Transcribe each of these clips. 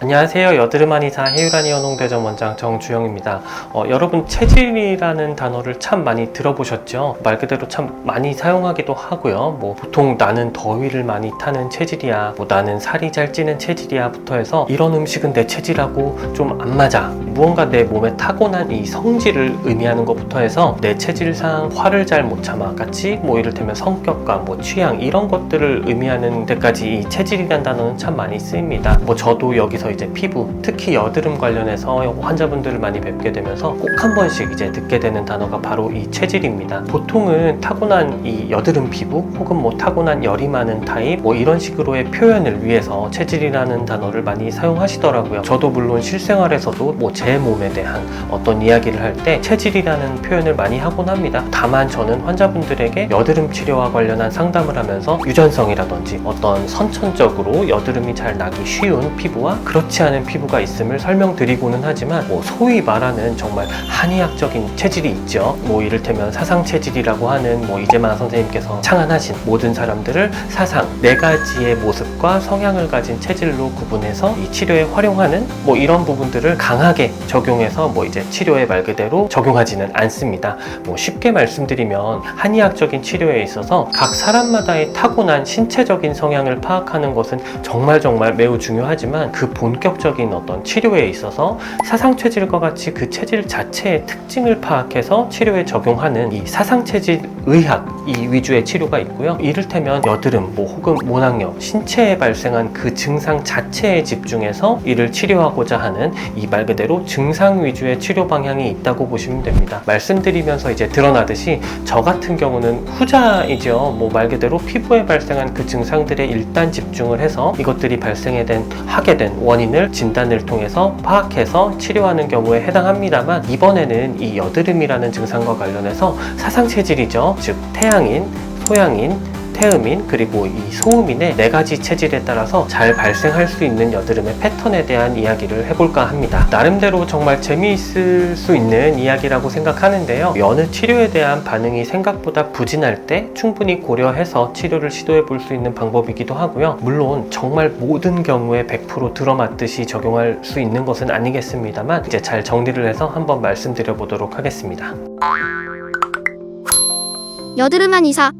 안녕하세요. 여드름 한의사 해유라니 연홍대점 원장 정주영입니다. 여러분 체질이라는 단어를 참 많이 들어보셨죠? 말 그대로 참 많이 사용하기도 하고요. 보통 나는 더위를 많이 타는 체질이야, 나는 살이 잘 찌는 체질이야 부터 해서 이런 음식은 내 체질하고 좀 안 맞아, 무언가 내 몸에 타고난 이 성질을 의미하는 것부터 해서 내 체질상 화를 잘 못 참아 같이 이를테면 성격과 취향 이런 것들을 의미하는 데까지 이 체질이라는 단어는 참 많이 쓰입니다. 저도 여기서 이제 피부, 특히 여드름 관련해서 환자분들을 많이 뵙게 되면서 꼭 한 번씩 이제 듣게 되는 단어가 바로 이 체질입니다. 보통은 타고난 이 여드름 피부 혹은 타고난 열이 많은 타입 이런 식으로의 표현을 위해서 체질이라는 단어를 많이 사용하시더라고요. 저도 물론 실생활에서도 제 몸에 대한 어떤 이야기를 할 때 체질이라는 표현을 많이 하곤 합니다. 다만 저는 환자분들에게 여드름 치료와 관련한 상담을 하면서 유전성이라든지 어떤 선천적으로 여드름이 잘 나기 쉬운 피부와 그렇지 않은 피부가 있음을 설명드리고는 하지만 소위 말하는 정말 한의학적인 체질이 있죠. 이를테면 사상 체질이라고 하는 이재만 선생님께서 창안하신 모든 사람들을 사상 4가지의 모습과 성향을 가진 체질로 구분해서 이 치료에 활용하는 이런 부분들을 강하게 적용해서 이제 치료에 말 그대로 적용하지는 않습니다. 쉽게 말씀드리면 한의학적인 치료에 있어서 각 사람마다의 타고난 신체적인 성향을 파악하는 것은 정말 매우 중요하지만 그 본격적인 어떤 치료에 있어서 사상 체질과 같이 그 체질 자체의 특징을 파악해서 치료에 적용하는 이 사상 체질 의학 이 위주의 치료가 있고요. 이를테면 여드름 혹은 모낭염 신체에 발생한 그 증상 자체에 집중해서 이를 치료하고자 하는 이 말 그대로 증상 위주의 치료 방향이 있다고 보시면 됩니다. 말씀드리면서 이제 드러나듯이 저 같은 경우는 후자이죠. 말 그대로 피부에 발생한 그 증상들에 일단 집중을 해서 이것들이 하게 된 원인을 진단을 통해서 파악해서 치료하는 경우에 해당합니다만, 이번에는 이 여드름이라는 증상과 관련해서 사상 체질이죠. 즉 태양인, 소양인, 태음인 그리고 이 소음인의 4가지 체질에 따라서 잘 발생할 수 있는 여드름의 패턴에 대한 이야기를 해볼까 합니다. 나름대로 정말 재미있을 수 있는 이야기라고 생각하는데요. 여느 치료에 대한 반응이 생각보다 부진할 때 충분히 고려해서 치료를 시도해 볼 수 있는 방법이기도 하고요. 물론 정말 모든 경우에 100% 들어맞듯이 적용할 수 있는 것은 아니겠습니다만 이제 잘 정리를 해서 한번 말씀드려 보도록 하겠습니다. 여드름 한의사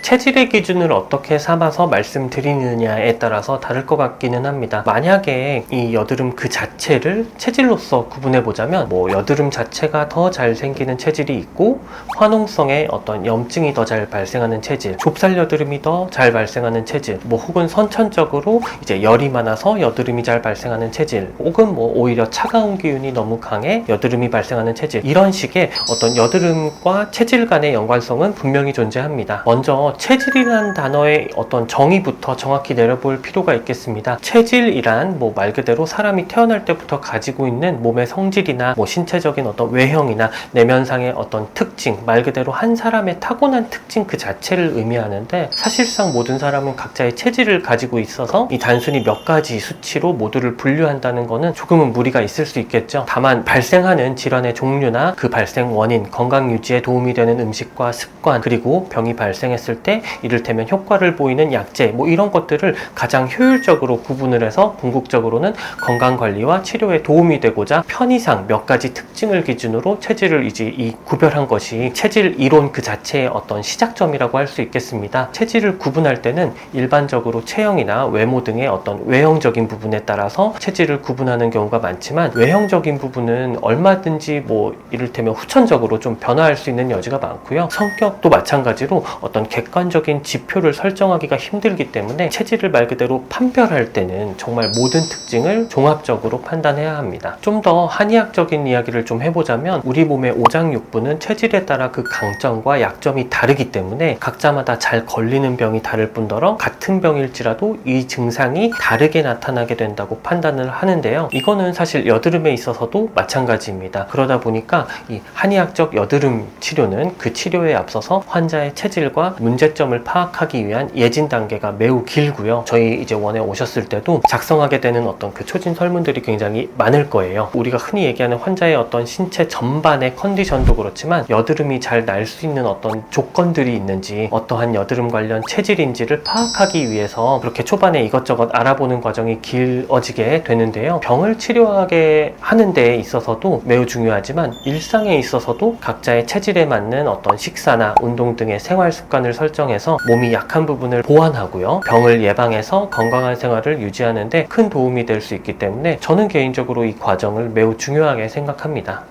체질의 기준을 어떻게 삼아서 말씀드리느냐에 따라서 다를 것 같기는 합니다. 만약에 이 여드름 그 자체를 체질로서 구분해 보자면 여드름 자체가 더 잘 생기는 체질이 있고 화농성의 어떤 염증이 더 잘 발생하는 체질, 좁쌀 여드름이 더 잘 발생하는 체질, 혹은 선천적으로 이제 열이 많아서 여드름이 잘 발생하는 체질, 혹은 오히려 차가운 기운이 너무 강해 여드름이 발생하는 체질, 이런 식의 어떤 여드름과 체질 간의 연관성은 분명히 존재합니다. 먼저 체질이라는 단어의 어떤 정의부터 정확히 내려볼 필요가 있겠습니다. 체질이란 말 그대로 사람이 태어날 때부터 가지고 있는 몸의 성질이나 신체적인 어떤 외형이나 내면상의 어떤 특징, 말 그대로 한 사람의 타고난 특징 그 자체를 의미하는데, 사실상 모든 사람은 각자의 체질을 가지고 있어서 이 단순히 몇 가지 수치로 모두를 분류한다는 것은 조금은 무리가 있을 수 있겠죠. 다만 발생하는 질환의 종류나 그 발생 원인, 건강 유지에 도움이 되는 음식과 습관, 그리고 병이 발생했을 때 이를테면 효과를 보이는 약제 이런 것들을 가장 효율적으로 구분을 해서 궁극적으로는 건강관리와 치료에 도움이 되고자 편의상 몇 가지 특징을 기준으로 체질을 이제 구별한 것이 체질 이론 그 자체의 어떤 시작점이라고 할 수 있겠습니다. 체질을 구분할 때는 일반적으로 체형이나 외모 등의 어떤 외형적인 부분에 따라서 체질을 구분하는 경우가 많지만, 외형적인 부분은 얼마든지 이를테면 후천적으로 좀 변화할 수 있는 여지가 많고요. 성격도 마찬가지로 어떤 객관적인 지표를 설정하기가 힘들기 때문에 체질을 말 그대로 판별할 때는 정말 모든 특징을 종합적으로 판단해야 합니다. 좀 더 한의학적인 이야기를 좀 해보자면, 우리 몸의 오장육부는 체질에 따라 그 강점과 약점이 다르기 때문에 각자마다 잘 걸리는 병이 다를 뿐더러 같은 병일지라도 이 증상이 다르게 나타나게 된다고 판단을 하는데요. 이거는 사실 여드름에 있어서도 마찬가지입니다. 그러다 보니까 이 한의학적 여드름 치료는 그 치료에 앞서서 환자의 체질과 문제 문제점을 파악하기 위한 예진 단계가 매우 길고요. 저희 이제 원에 오셨을 때도 작성하게 되는 어떤 그 초진 설문들이 굉장히 많을 거예요. 우리가 흔히 얘기하는 환자의 어떤 신체 전반의 컨디션도 그렇지만 여드름이 잘 날 수 있는 어떤 조건들이 있는지, 어떠한 여드름 관련 체질인지를 파악하기 위해서 그렇게 초반에 이것저것 알아보는 과정이 길어지게 되는데요. 병을 치료하게 하는 데에 있어서도 매우 중요하지만 일상에 있어서도 각자의 체질에 맞는 어떤 식사나 운동 등의 생활 습관을 설정해서 몸이 약한 부분을 보완하고요. 병을 예방해서 건강한 생활을 유지하는 데 큰 도움이 될 수 있기 때문에 저는 개인적으로 이 과정을 매우 중요하게 생각합니다.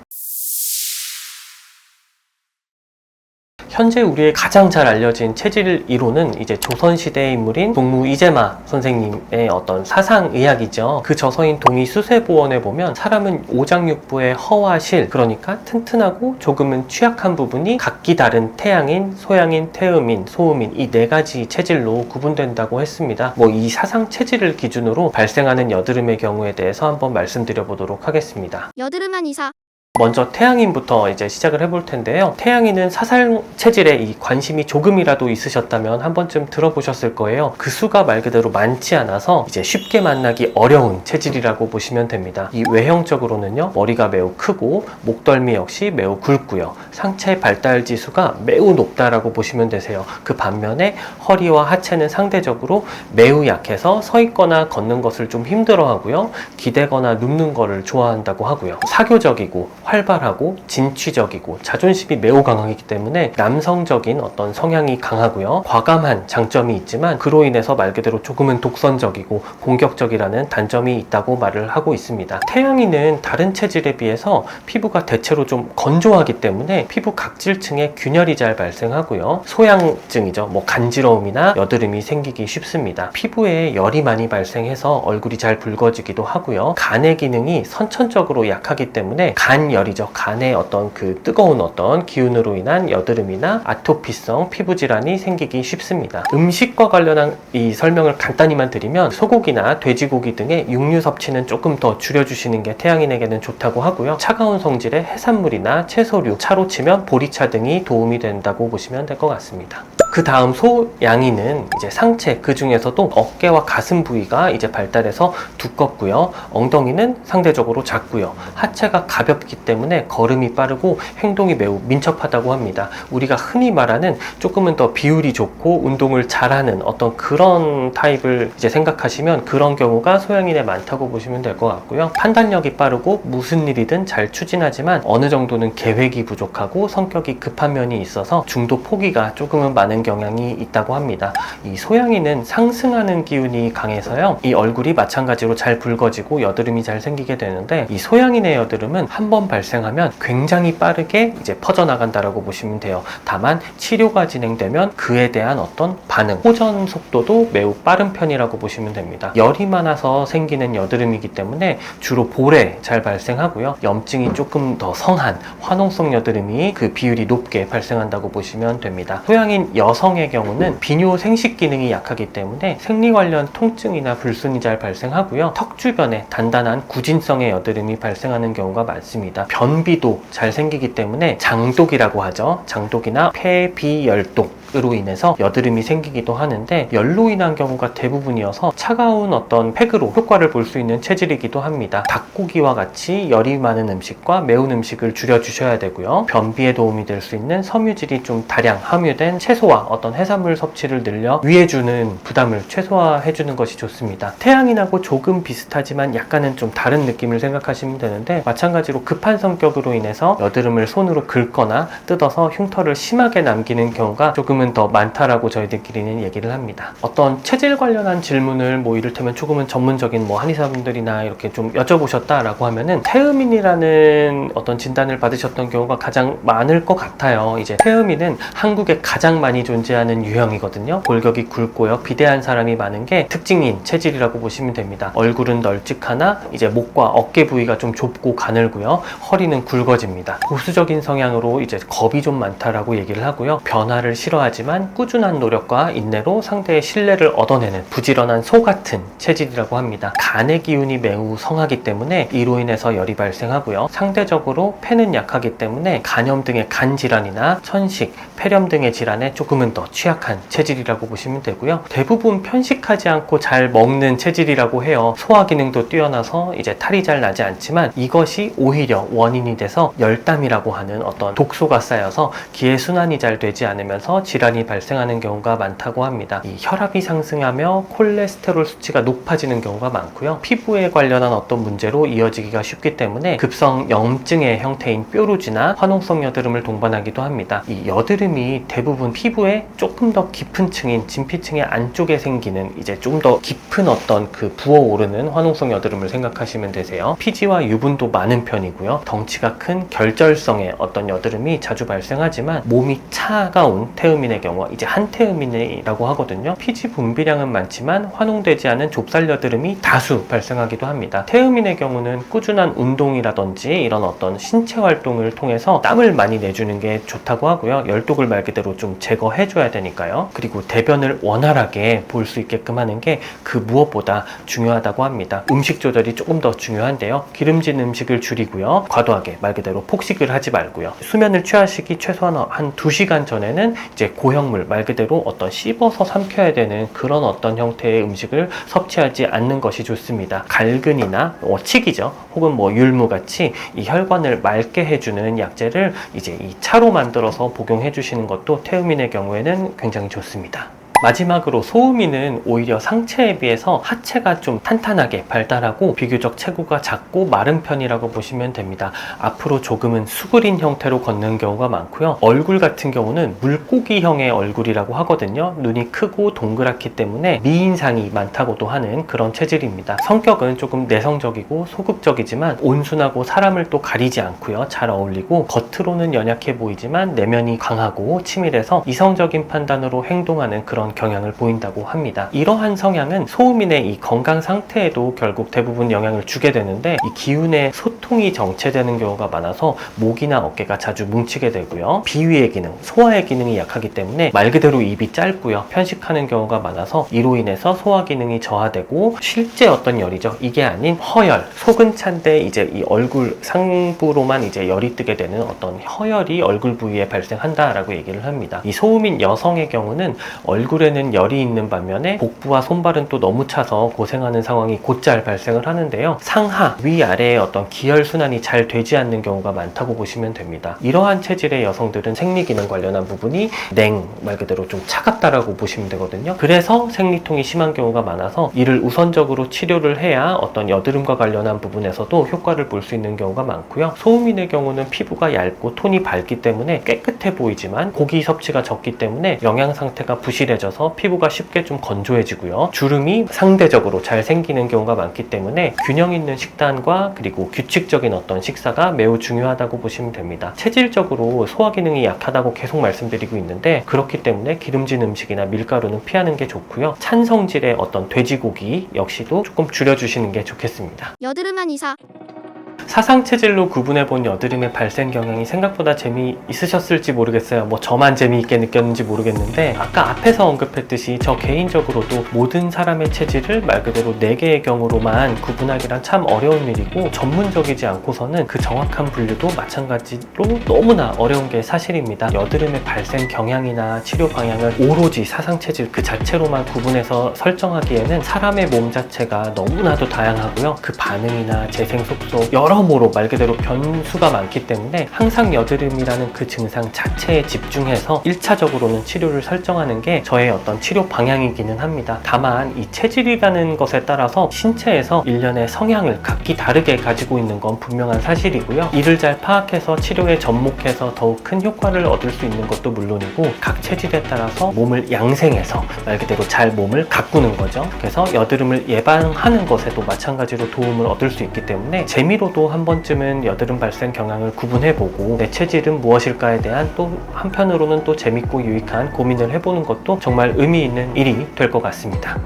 현재 우리의 가장 잘 알려진 체질 이론은 이제 조선시대의 인물인 동무 이재마 선생님의 어떤 사상의학이죠. 그 저서인 동의수세보원에 보면 사람은 오장육부의 허와 실, 그러니까 튼튼하고 조금은 취약한 부분이 각기 다른 태양인, 소양인, 태음인, 소음인 이 네 가지 체질로 구분된다고 했습니다. 이 사상 체질을 기준으로 발생하는 여드름의 경우에 대해서 한번 말씀드려 보도록 하겠습니다. 여드름한 이사. 먼저 태양인부터 이제 시작을 해볼 텐데요. 태양인은 사상 체질에 이 관심이 조금이라도 있으셨다면 한 번쯤 들어보셨을 거예요. 그 수가 말 그대로 많지 않아서 이제 쉽게 만나기 어려운 체질이라고 보시면 됩니다. 이 외형적으로는요, 머리가 매우 크고 목덜미 역시 매우 굵고요. 상체 발달 지수가 매우 높다라고 보시면 되세요. 그 반면에 허리와 하체는 상대적으로 매우 약해서 서 있거나 걷는 것을 좀 힘들어하고요. 기대거나 눕는 거를 좋아한다고 하고요. 사교적이고 활발하고 진취적이고 자존심이 매우 강하기 때문에 남성적인 어떤 성향이 강하고요. 과감한 장점이 있지만 그로 인해서 말 그대로 조금은 독선적이고 공격적이라는 단점이 있다고 말을 하고 있습니다. 태양인은 다른 체질에 비해서 피부가 대체로 좀 건조하기 때문에 피부 각질층에 균열이 잘 발생하고요. 소양증이죠. 간지러움이나 여드름이 생기기 쉽습니다. 피부에 열이 많이 발생해서 얼굴이 잘 붉어지기도 하고요. 간의 기능이 선천적으로 약하기 때문에 열이죠. 간의 어떤 그 뜨거운 어떤 기운으로 인한 여드름이나 아토피성 피부 질환이 생기기 쉽습니다. 음식과 관련한 이 설명을 간단히만 드리면 소고기나 돼지고기 등의 육류 섭취는 조금 더 줄여주시는 게 태양인에게는 좋다고 하고요. 차가운 성질의 해산물이나 채소류, 차로 치면 보리차 등이 도움이 된다고 보시면 될 것 같습니다. 그 다음 소양인은 이제 상체, 그 중에서도 어깨와 가슴 부위가 이제 발달해서 두껍고요. 엉덩이는 상대적으로 작고요. 하체가 가볍기 때문에 걸음이 빠르고 행동이 매우 민첩하다고 합니다. 우리가 흔히 말하는 조금은 더 비율이 좋고 운동을 잘하는 어떤 그런 타입을 이제 생각하시면 그런 경우가 소양인에 많다고 보시면 될 것 같고요. 판단력이 빠르고 무슨 일이든 잘 추진하지만 어느 정도는 계획이 부족하고 성격이 급한 면이 있어서 중도 포기가 조금은 많은 경향이 있다고 합니다. 이 소양인은 상승하는 기운이 강해서요. 이 얼굴이 마찬가지로 잘 붉어지고 여드름이 잘 생기게 되는데 이 소양인의 여드름은 한번 발생하면 굉장히 빠르게 이제 퍼져나간다라고 보시면 돼요. 다만 치료가 진행되면 그에 대한 어떤 반응, 호전 속도도 매우 빠른 편이라고 보시면 됩니다. 열이 많아서 생기는 여드름이기 때문에 주로 볼에 잘 발생하고요. 염증이 조금 더 성한 화농성 여드름이 그 비율이 높게 발생한다고 보시면 됩니다. 소양인 여성의 경우는 비뇨 생식 기능이 약하기 때문에 생리 관련 통증이나 불순이 잘 발생하고요. 턱 주변에 단단한 구진성의 여드름이 발생하는 경우가 많습니다. 변비도 잘 생기기 때문에 장독이라고 하죠. 장독이나 폐비열독으로 인해서 여드름이 생기기도 하는데 열로 인한 경우가 대부분이어서 차가운 어떤 팩으로 효과를 볼 수 있는 체질이기도 합니다. 닭고기와 같이 열이 많은 음식과 매운 음식을 줄여주셔야 되고요. 변비에 도움이 될 수 있는 섬유질이 좀 다량 함유된 채소와 어떤 해산물 섭취를 늘려 위해주는 부담을 최소화해주는 것이 좋습니다. 태양인하고 조금 비슷하지만 약간은 좀 다른 느낌을 생각하시면 되는데 마찬가지로 급한 성격으로 인해서 여드름을 손으로 긁거나 뜯어서 흉터를 심하게 남기는 경우가 조금은 더 많다라고 저희들끼리는 얘기를 합니다. 어떤 체질 관련한 질문을 이를테면 조금은 전문적인 한의사분들이나 이렇게 좀 여쭤보셨다라고 하면은 태음인이라는 어떤 진단을 받으셨던 경우가 가장 많을 것 같아요. 이제 태음인은 한국에 가장 많이 존재하는 유형이거든요. 골격이 굵고요. 비대한 사람이 많은 게 특징인 체질이라고 보시면 됩니다. 얼굴은 널찍하나 이제 목과 어깨 부위가 좀 좁고 가늘고요. 허리는 굵어집니다. 보수적인 성향으로 이제 겁이 좀 많다라고 얘기를 하고요. 변화를 싫어하지 하지만 꾸준한 노력과 인내로 상대의 신뢰를 얻어내는 부지런한 소 같은 체질이라고 합니다. 간의 기운이 매우 성하기 때문에 이로 인해서 열이 발생하고요. 상대적으로 폐는 약하기 때문에 간염 등의 간 질환이나 천식, 폐렴 등의 질환에 조금은 더 취약한 체질이라고 보시면 되고요. 대부분 편식하지 않고 잘 먹는 체질이라고 해요. 소화 기능도 뛰어나서 이제 탈이 잘 나지 않지만 이것이 오히려 원인이 돼서 열담이라고 하는 어떤 독소가 쌓여서 기의 순환이 잘 되지 않으면서 질환이 발생하는 경우가 많다고 합니다. 이 혈압이 상승하며 콜레스테롤 수치가 높아지는 경우가 많고요. 피부에 관련한 어떤 문제로 이어지기가 쉽기 때문에 급성 염증의 형태인 뾰루지나 화농성 여드름을 동반하기도 합니다. 이 여드름이 대부분 피부에 조금 더 깊은 층인 진피층의 안쪽에 생기는 이제 좀 더 깊은 어떤 그 부어오르는 화농성 여드름을 생각하시면 되세요. 피지와 유분도 많은 편이고요. 덩치가 큰 결절성의 어떤 여드름이 자주 발생하지만 몸이 차가운 태음인의 경우, 이제 한태음인이라고 하거든요. 피지 분비량은 많지만 환웅되지 않은 좁쌀 여드름이 다수 발생하기도 합니다. 태음인의 경우는 꾸준한 운동이라든지 이런 어떤 신체 활동을 통해서 땀을 많이 내주는 게 좋다고 하고요. 열독을 말 그대로 좀 제거해줘야 되니까요. 그리고 대변을 원활하게 볼 수 있게끔 하는 게 그 무엇보다 중요하다고 합니다. 음식 조절이 조금 더 중요한데요. 기름진 음식을 줄이고요. 과도하게 말 그대로 폭식을 하지 말고요. 수면을 취하시기 최소한 한 2시간 전에는 이제 고형물 말 그대로 어떤 씹어서 삼켜야 되는 그런 어떤 형태의 음식을 섭취하지 않는 것이 좋습니다. 갈근이나 칡이죠. 혹은 율무 같이 이 혈관을 맑게 해주는 약재를 이제 이 차로 만들어서 복용해 주시는 것도 태음인의 경우에는 굉장히 좋습니다. 마지막으로 소음인은 오히려 상체에 비해서 하체가 좀 탄탄하게 발달하고 비교적 체구가 작고 마른 편이라고 보시면 됩니다. 앞으로 조금은 수그린 형태로 걷는 경우가 많고요. 얼굴 같은 경우는 물고기형의 얼굴이라고 하거든요. 눈이 크고 동그랗기 때문에 미인상이 많다고도 하는 그런 체질입니다. 성격은 조금 내성적이고 소극적이지만 온순하고 사람을 또 가리지 않고요. 잘 어울리고 겉으로는 연약해 보이지만 내면이 강하고 치밀해서 이성적인 판단으로 행동하는 그런 경향을 보인다고 합니다. 이러한 성향은 소음인의 이 건강 상태에도 결국 대부분 영향을 주게 되는데 이 기운의 소통이 정체되는 경우가 많아서 목이나 어깨가 자주 뭉치게 되고요. 비위의 기능, 소화의 기능이 약하기 때문에 말 그대로 입이 짧고요. 편식하는 경우가 많아서 이로 인해서 소화 기능이 저하되고 실제 어떤 열이죠. 이게 아닌 허열, 속은 찬데 이제 이 얼굴 상부로만 이제 열이 뜨게 되는 어떤 허열이 얼굴 부위에 발생한다라고 얘기를 합니다. 이 소음인 여성의 경우는 얼굴에는 열이 있는 반면에 복부와 손발은 또 너무 차서 고생하는 상황이 곧잘 발생을 하는데요. 상하, 위아래의 어떤 기혈순환이 잘 되지 않는 경우가 많다고 보시면 됩니다. 이러한 체질의 여성들은 생리기능 관련한 부분이 말 그대로 좀 차갑다라고 보시면 되거든요. 그래서 생리통이 심한 경우가 많아서 이를 우선적으로 치료를 해야 어떤 여드름과 관련한 부분에서도 효과를 볼 수 있는 경우가 많고요. 소음인의 경우는 피부가 얇고 톤이 밝기 때문에 깨끗해 보이지만 고기 섭취가 적기 때문에 영양 상태가 부실해져서 피부가 쉽게 좀 건조해지고요. 주름이 상대적으로 잘 생기는 경우가 많기 때문에 균형 있는 식단과 그리고 규칙적인 어떤 식사가 매우 중요하다고 보시면 됩니다. 체질적으로 소화 기능이 약하다고 계속 말씀드리고 있는데 그렇기 때문에 기름진 음식이나 밀가루는 피하는 게 좋고요. 찬 성질의 어떤 돼지고기 역시도 조금 줄여주시는 게 좋겠습니다. 여드름한 이사 사상체질로 구분해본 여드름의 발생 경향이 생각보다 재미있으셨을지 모르겠어요. 저만 재미있게 느꼈는지 모르겠는데 아까 앞에서 언급했듯이 저 개인적으로도 모든 사람의 체질을 말 그대로 4개의 경우로만 구분하기란 참 어려운 일이고 전문적이지 않고서는 그 정확한 분류도 마찬가지로 너무나 어려운 게 사실입니다. 여드름의 발생 경향이나 치료 방향을 오로지 사상체질 그 자체로만 구분해서 설정하기에는 사람의 몸 자체가 너무나도 다양하고요. 그 반응이나 재생 속도 여러모로 말 그대로 변수가 많기 때문에 항상 여드름이라는 그 증상 자체에 집중해서 1차적으로는 치료를 설정하는 게 저의 어떤 치료 방향이기는 합니다. 다만 이 체질이라는 것에 따라서 신체에서 일련의 성향을 각기 다르게 가지고 있는 건 분명한 사실이고요. 이를 잘 파악해서 치료에 접목해서 더욱 큰 효과를 얻을 수 있는 것도 물론이고 각 체질에 따라서 몸을 양생해서 말 그대로 잘 몸을 가꾸는 거죠. 그래서 여드름을 예방하는 것에도 마찬가지로 도움을 얻을 수 있기 때문에 재미로도 한 번쯤은 여드름 발생 경향을 구분해보고 내 체질은 무엇일까에 대한 또 한편으로는 또 재밌고 유익한 고민을 해보는 것도 정말 의미 있는 일이 될 것 같습니다.